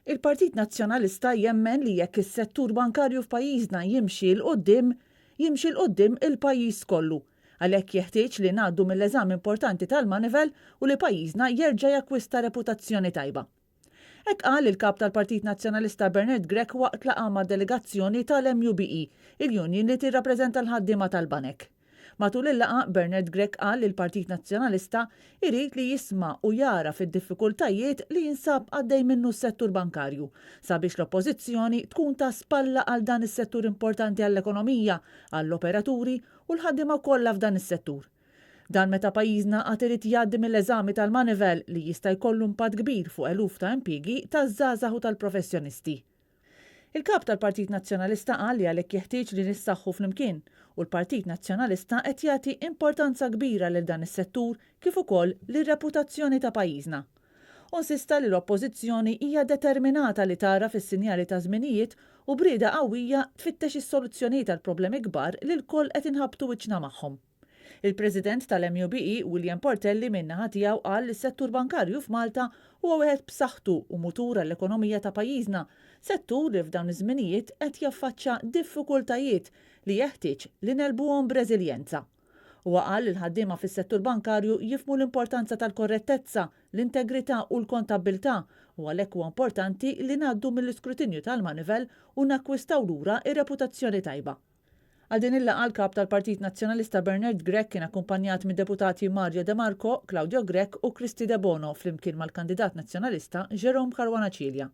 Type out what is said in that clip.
Il-Partit Nazzjonalista jemmen li jekk is-settur bankarju f'pajjiżna jimxi l-qoddim il-pajjiż kollu. Għalhekk jeħtieġ li ngħaddu mill-eżam importanti tal-Manivel u li pajjiżna jerġa' jakkwista reputazzjoni tajba. Hekk qal il-kap tal-Partit Nazzjonalista Bernard Grech waqt laqgħa ma' delegazzjoni tal-MUBE, il-union li tirrappreżenta l-ħaddiema tal-banek. Matul il-laqa Bernard Grech qal li l-Partit Nazzjonalista irid li jisma' u jara fid-diffikultajiet li jinsab għaddej minnu s-settur bankarju sabiex l-oppożizzjoni tkun ta' spalla għal dan is-settur importanti għall-ekonomija, għall-operaturi u l-ħaddiema kollha f'dan is-settur. Dan meta pajjiżna qatt irid jgħaddi mill-eżami tal-Manivel li jista' jkollu impatt kbir fuq eluf ta' impjiegi taż-żgħażagħ u tal-professjonisti. Il-kap tal-Partit Nazzjonalista qal li għalhekk jeħtieġ li nissaħħu flimkien u l-Partit Nazzjonalista qed jagħti importanza kbira lil dan is-settur kif ukoll lir-reputazzjoni ta' pajjiżna. Insista li l-Oppożizzjoni hija determinata li tara fis-sinjali ta' żminijiet u brieda qawwija tfittex is-soluzzjonijiet għal problemi kbar li l-koll qed inħabtu wiċċna magħhom. Il-President tal-MUBE, William Portelli, min-naħa tiegħu qal li s-settur bankarju f'Malta huwa wieħed b'saħħtu u mutur għall-ekonomija ta' pajjiżna, settur li f'dawn iż-żminijiet qed jaffaċċja diffikultajiet li jeħtieġ li nelbuhom b'reżiljenza. Huwa qal li l-ħaddiema fis-settur bankarju jifhmu l-importanza tal-korrettezza, l-integrità u l-kontabilità u għalhekk huwa importanti li ngħaddu mill-iskrutinju tal-Manivel u nakkwistaw lura ir-reputazzjoni tajba. Għal din il-laqgħa l-kap tal-Partit Nazzjonalista Bernard Grech kien akkumpanjat mid-deputati Mario De Marco, Claudio Grech u Cristi De Bono flimkien mal-kandidat nazzjonalista Jerome Caruana Cilja.